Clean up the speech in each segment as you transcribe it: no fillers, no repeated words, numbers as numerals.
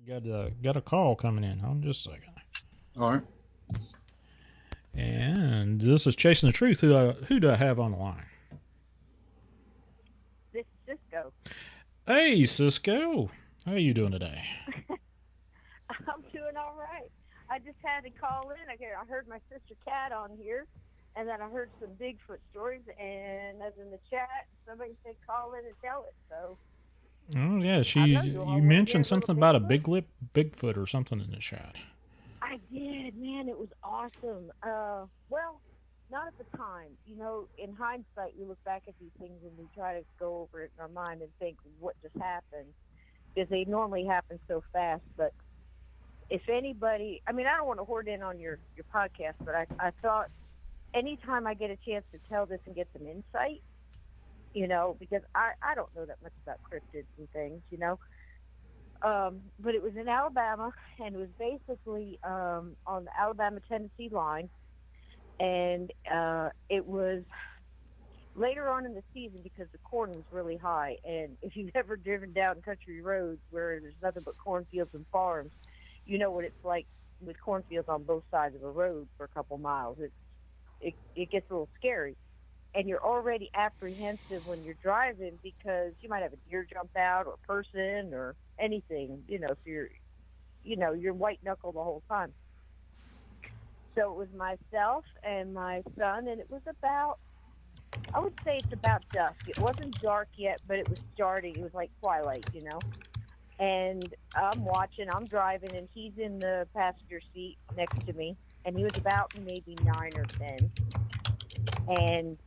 Got a call coming in. Hold on just a second. All right. And this is Chasing the Truth. Who do I have on the line? This Cisco. Hey, Cisco. How are you doing today? I'm doing all right. I just had to call in. I heard my sister Cat on here, and then I heard some Bigfoot stories. And as in the chat, somebody said call in and tell it. So Oh yeah, I know you all you want to hear mentioned a little something about a Bigfoot. Bigfoot or something in the chat. I did, man. It was awesome. Well, not at the time. You know, in hindsight, we look back at these things and we try to go over it in our mind and think what just happened, because they normally happen so fast. But if anybody, I mean, I don't want to hoard in on your podcast, but I thought anytime I get a chance to tell this and get some insight, because I don't know that much about cryptids and things, but it was in Alabama, and it was basically on the Alabama-Tennessee line, and it was later on in the season because the corn was really high. And if you've ever driven down country roads where there's nothing but cornfields and farms, you know what it's like with cornfields on both sides of a road for a couple miles. It gets a little scary, and you're already apprehensive when you're driving because you might have a deer jump out or a person or anything, so you're white knuckle the whole time. So it was myself and my son, and it was about, I would say it's about dusk. It wasn't dark yet, but it was starting. It was like twilight, And I'm driving, and he's in the passenger seat next to me, and he was about maybe 9 or 10. And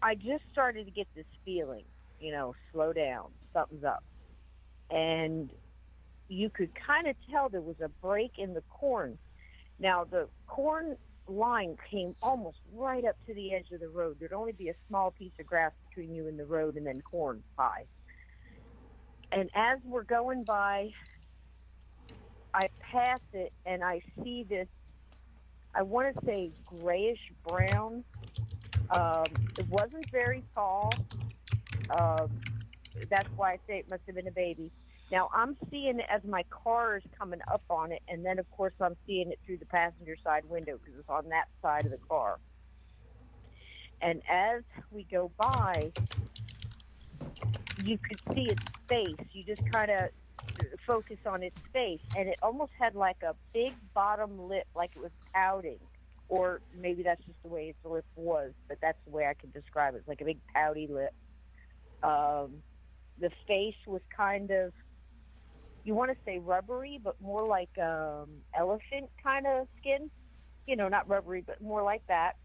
I just started to get this feeling, slow down, something's up. And you could kind of tell there was a break in the corn. Now, the corn line came almost right up to the edge of the road. There'd only be a small piece of grass between you and the road, and then corn high. And as we're going by, I pass it, and I see this, I want to say grayish brown. It wasn't very tall. That's why I say it must have been a baby. Now, I'm seeing it as my car is coming up on it, and then, of course, I'm seeing it through the passenger side window because it's on that side of the car. And as we go by, you could see its face. You just kind of focus on its face, and it almost had like a big bottom lip, like it was pouting. Or maybe that's just the way its lip was, but that's the way I can describe it. It's like a big pouty lip. The face was kind of, you want to say rubbery, but more like elephant kind of skin. Not rubbery, but more like that.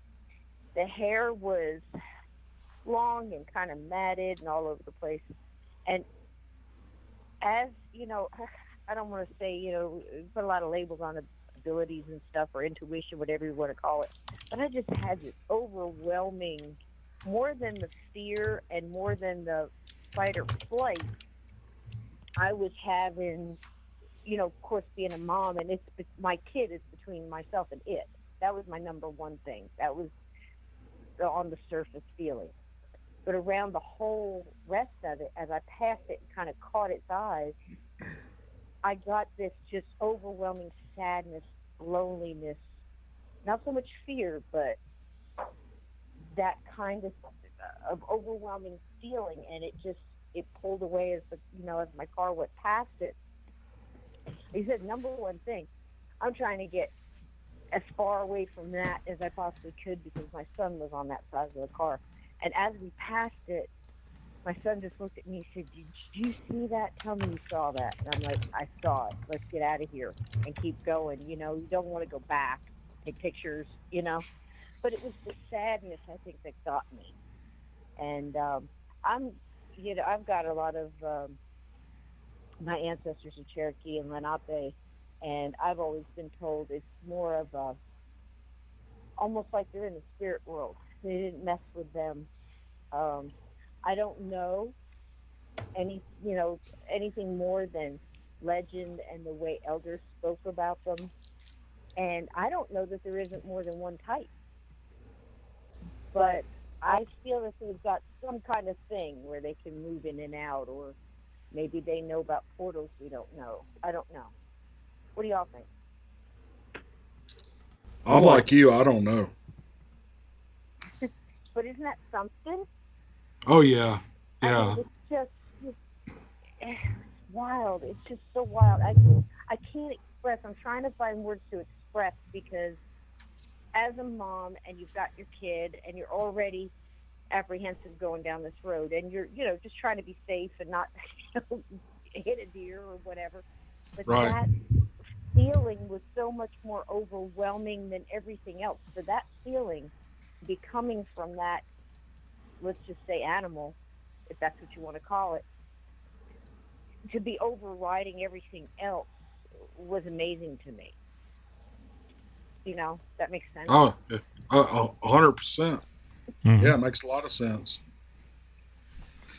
The hair was long and kind of matted and all over the place. And as, I don't want to say, put a lot of labels on abilities and stuff, or intuition, whatever you want to call it. But I just had this overwhelming, more than the fear and more than the fight or flight, I was having, of course, being a mom, and my kid is between myself and it. That was my number one thing. That was the on the surface feeling. But around the whole rest of it, as I passed it and kind of caught its eyes, I got this just overwhelming sadness, loneliness, not so much fear, but that kind of overwhelming feeling. And it pulled away as as my car went past it. He said, number one thing, I'm trying to get as far away from that as I possibly could because my son was on that side of the car. And as we passed it, my son just looked at me and said, did you see that? Tell me you saw that. And I'm like, I saw it. Let's get out of here and keep going. You don't want to go back, take pictures, But it was the sadness, I think, that got me. And I've got a lot of my ancestors are Cherokee and Lenape, and I've always been told it's more of almost like they're in the spirit world. They didn't mess with them. I don't know anything more than legend and the way elders spoke about them. And I don't know that there isn't more than one type. But I feel that they've got some kind of thing where they can move in and out, or Maybe they know about portals we don't know. I don't know. What do y'all think? I'm like you. I don't know. But isn't that something? Oh yeah, I mean, yeah. it's just it's wild. It's just so wild. I can't express. I'm trying to find words to express because as a mom and you've got your kid and you're already apprehensive going down this road and you're just trying to be safe and not hit a deer or whatever, but Right. that feeling was so much more overwhelming than everything else. For that feeling be coming from that, let's just say animal, if that's what you want to call it, to be overriding everything else was amazing to me. That makes sense. Oh, yeah. 100%. Hmm. Yeah, it makes a lot of sense.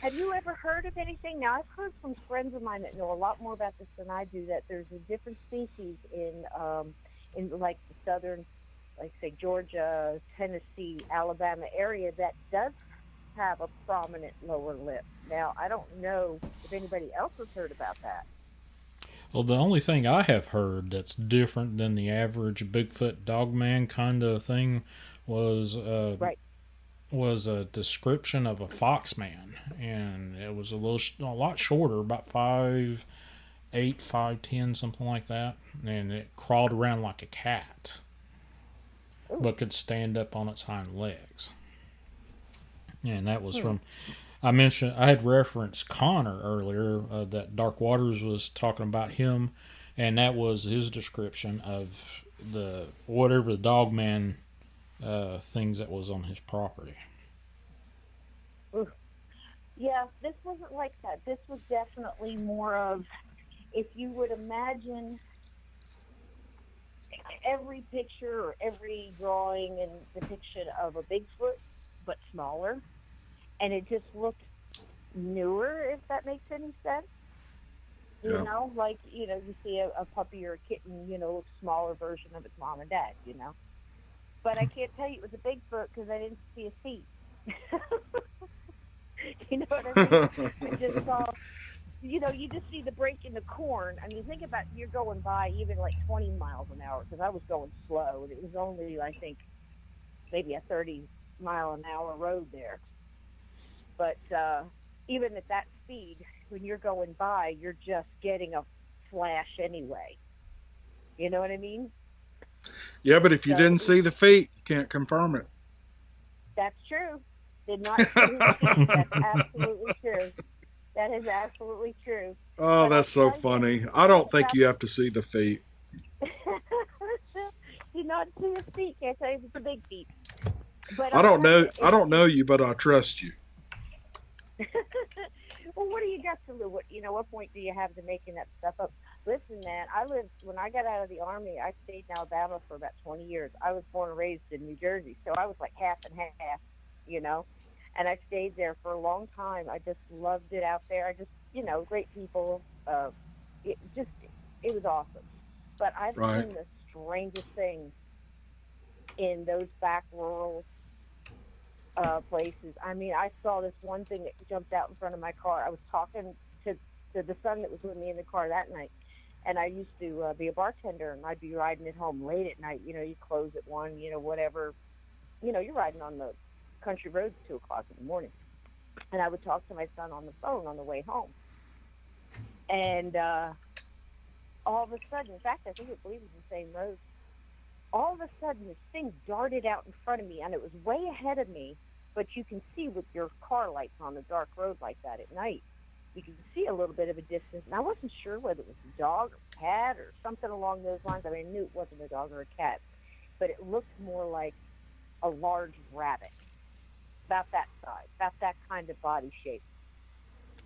Have you ever heard of anything? Now, I've heard from friends of mine that know a lot more about this than I do. That there's a different species in like the southern, like say Georgia, Tennessee, Alabama area that does have a prominent lower lip. Now, I don't know if anybody else has heard about that. Well, the only thing I have heard that's different than the average Bigfoot dogman kind of thing was uh, Right. was a description of a foxman, and it was a lot shorter, about 5'8", 5'10", something like that, and it crawled around like a cat, Ooh. but could stand up on its hind legs. And that was Hmm. from I had referenced Connor earlier, that Dark Waters was talking about him, and that was his description of the whatever the dogman things that was on his property. Ooh. Yeah, this wasn't like that. This was definitely more of, if you would imagine every picture or every drawing and depiction of a Bigfoot, but smaller, and it just looked newer, if that makes any sense. Yeah. Like, you see a puppy or a kitten, a smaller version of its mom and dad, But I can't tell you it was a Bigfoot because I didn't see his feet. You know what I mean? I just saw, you just see the break in the corn. I mean, think about you're going by even like 20 miles an hour because I was going slow and it was only, I think, maybe a 30-mile-an-hour road there. But even at that speed, when you're going by, you're just getting a flash anyway. You know what I mean? Yeah, but if you So didn't see the feet, you can't confirm it. that's true. Did not see his feet. That's absolutely true. That is absolutely true. Oh, But I that's so tell you, funny. I don't think about you have to see the feet. did not see his feet. Can't tell you if it's a big feet. But I I'll don't tell know. you, I don't know you, but I trust you. well, what do you got to live? What point do you have to making that stuff up? Listen, man, when I got out of the army, I stayed in Alabama for about 20 years. I was born and raised in New Jersey, so I was like half and half, you know. And I stayed there for a long time. I just loved it out there. I just, great people. It just, it was awesome. But I've Right. seen the strangest things in those back rural places. I mean, I saw this one thing that jumped out in front of my car. I was talking to the son that was with me in the car that night, and I used to be a bartender, and I'd be riding it home late at night. You close at 1, whatever. You're riding on the country roads 2 o'clock in the morning, and I would talk to my son on the phone on the way home, and all of a sudden, in fact, I believe it was the same road. All of a sudden, this thing darted out in front of me, and it was way ahead of me. But you can see with your car lights on a dark road like that at night, you can see a little bit of a distance. And I wasn't sure whether it was a dog or a cat or something along those lines. I mean, I knew it wasn't a dog or a cat, but it looked more like a large rabbit, about that size, about that kind of body shape.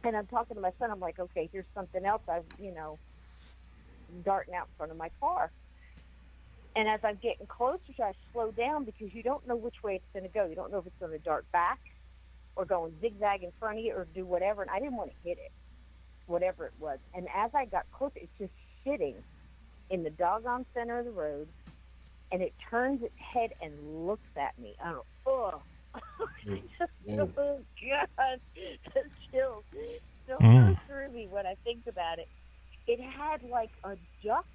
And I'm talking to my son. I'm like, okay, here's something else. Darting out in front of my car. And as I'm getting closer, I slow down because you don't know which way it's going to go. You don't know if it's going to dart back or go and zigzag in front of you or do whatever. And I didn't want to hit it, whatever it was. And as I got closer, it's just sitting in the doggone center of the road, and it turns its head and looks at me. I go, oh, Whoa. oh God, the chills. still Mm. goes through me when I think about it. It had like a duck.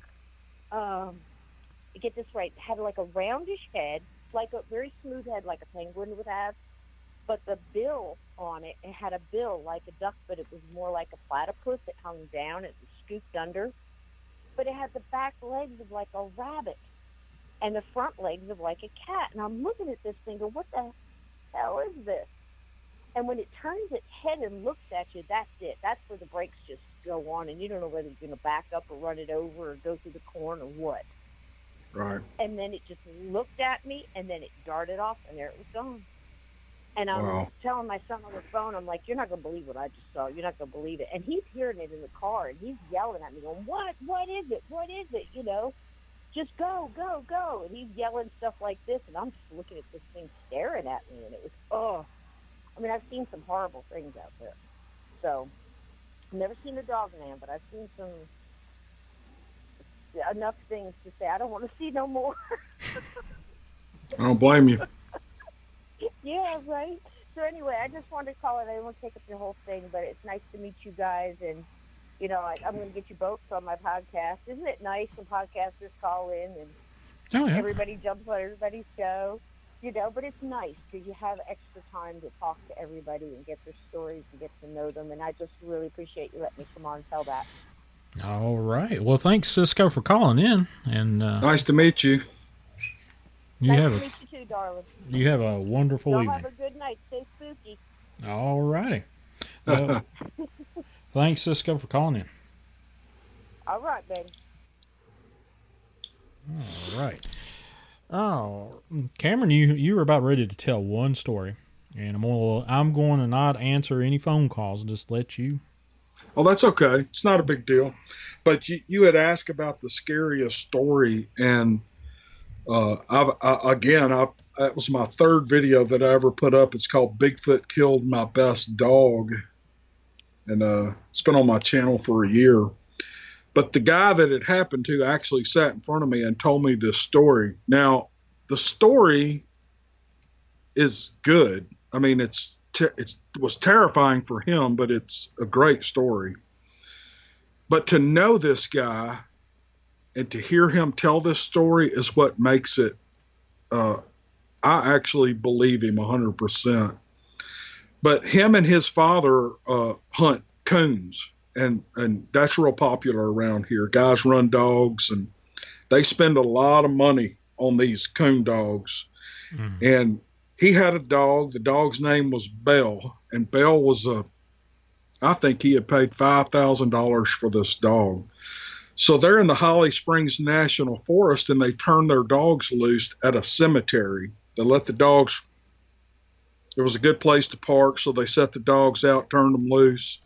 Get this right. It had like a roundish head, like a very smooth head, like a penguin would have. But the bill on it, it had a bill like a duck, but it was more like a platypus. It hung down. It was scooped under. But it had the back legs of like a rabbit and the front legs of like a cat. And I'm looking at this thing, going, what the hell is this? And when it turns its head and looks at you, that's it. That's where the brakes just go on, and you don't know whether you're going to back up or run it over or go through the corn or what. Right. And then it just looked at me, and then it darted off, and there it was gone. And I'm Wow. telling my son on the phone, I'm like, you're not going to believe what I just saw. You're not going to believe it. And he's hearing it in the car, and he's yelling at me, going, what? What is it? What is it? You know, just go, go, go. And he's yelling stuff like this, and I'm just looking at this thing staring at me, and it was, oh. I mean, I've seen some horrible things out there. So, I've never seen a dog man, but I've seen enough things to say, I don't want to see no more. I don't blame you. Yeah, right. So anyway, I just wanted to call it. I didn't want to take up your whole thing, but it's nice to meet you guys. And, you know, I'm going to get you both on my podcast. Isn't it nice when podcasters call in and everybody jumps on everybody's show? You know, but it's nice because you have extra time to talk to everybody and get their stories and get to know them. And I just really appreciate you letting me come on and tell that. All right. Well, thanks, Cisco, for calling in. And Nice to meet you. Nice to meet you too, darling. You have a wonderful Y'all evening. have a good night. Stay spooky. All righty. Well, thanks, Cisco, for calling in. All right, baby. All right. Oh, Cameron, you were about ready to tell one story, and I'm going to not answer any phone calls. Just let you. Oh, that's okay. It's not a big deal. But you had asked about the scariest story, and that was my third video that I ever put up. It's called Bigfoot Killed My Best Dog, and it's been on my channel for a year. But the guy that it happened to actually sat in front of me and told me this story. Now, the story is good. I mean, it was terrifying for him, but it's a great story. But to know this guy and to hear him tell this story is what makes it, I actually believe him 100%. But him and his father hunt coons. And that's real popular around here. Guys run dogs, and they spend a lot of money on these coon dogs. Mm. And he had a dog. The dog's name was Bell, and Bell was I think he had paid $5,000 for this dog. So they're in the Holly Springs National Forest, and they turn their dogs loose at a cemetery. They let the dogs. It was a good place to park, so they set the dogs out, turned them loose.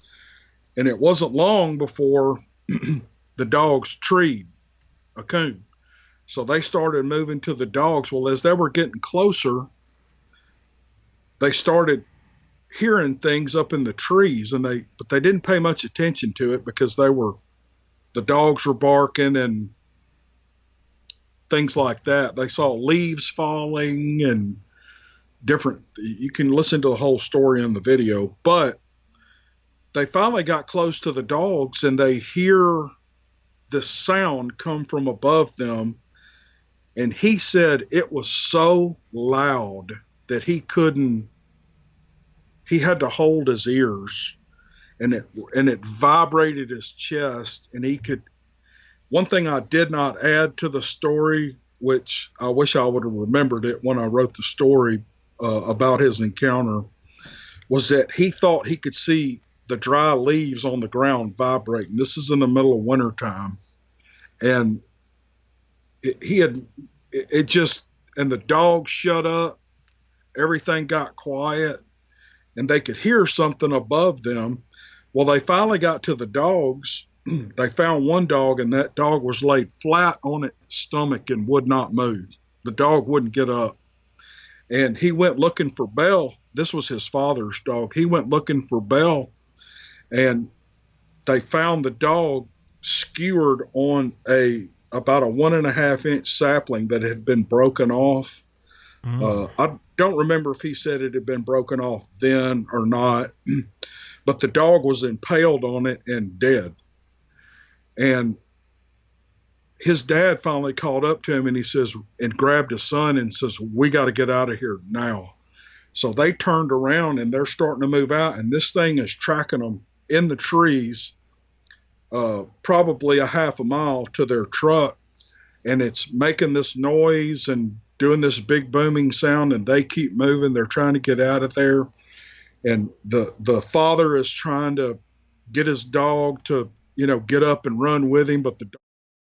And it wasn't long before the dogs treed a coon. So they started moving to the dogs. Well, as they were getting closer, they started hearing things up in the trees, but they didn't pay much attention to it because the dogs were barking and things like that. They saw leaves falling and different. You can listen to the whole story in the video, but they finally got close to the dogs, and they hear the sound come from above them. And he said it was so loud that he had to hold his ears, and it vibrated his chest. And one thing I did not add to the story, which I wish I would have remembered it when I wrote the story about his encounter, was that he thought he could see the dry leaves on the ground vibrating. This is in the middle of wintertime. And and the dogs shut up. Everything got quiet, and they could hear something above them. Well, they finally got to the dogs. They found one dog, and that dog was laid flat on its stomach and would not move. The dog wouldn't get up. And he went looking for Bell. This was his father's dog. He went looking for Bell, and they found the dog skewered on about a 1.5-inch sapling that had been broken off. I don't remember if he said it had been broken off then or not, but the dog was impaled on it and dead. And his dad finally called up to him and he says, and grabbed his son and says, we got to get out of here now. So they turned around and they're starting to move out, and this thing is tracking them in the trees, probably a half a mile to their truck. And it's making this noise and doing this big booming sound, and they keep moving. They're trying to get out of there. And the father is trying to get his dog to, get up and run with him, but the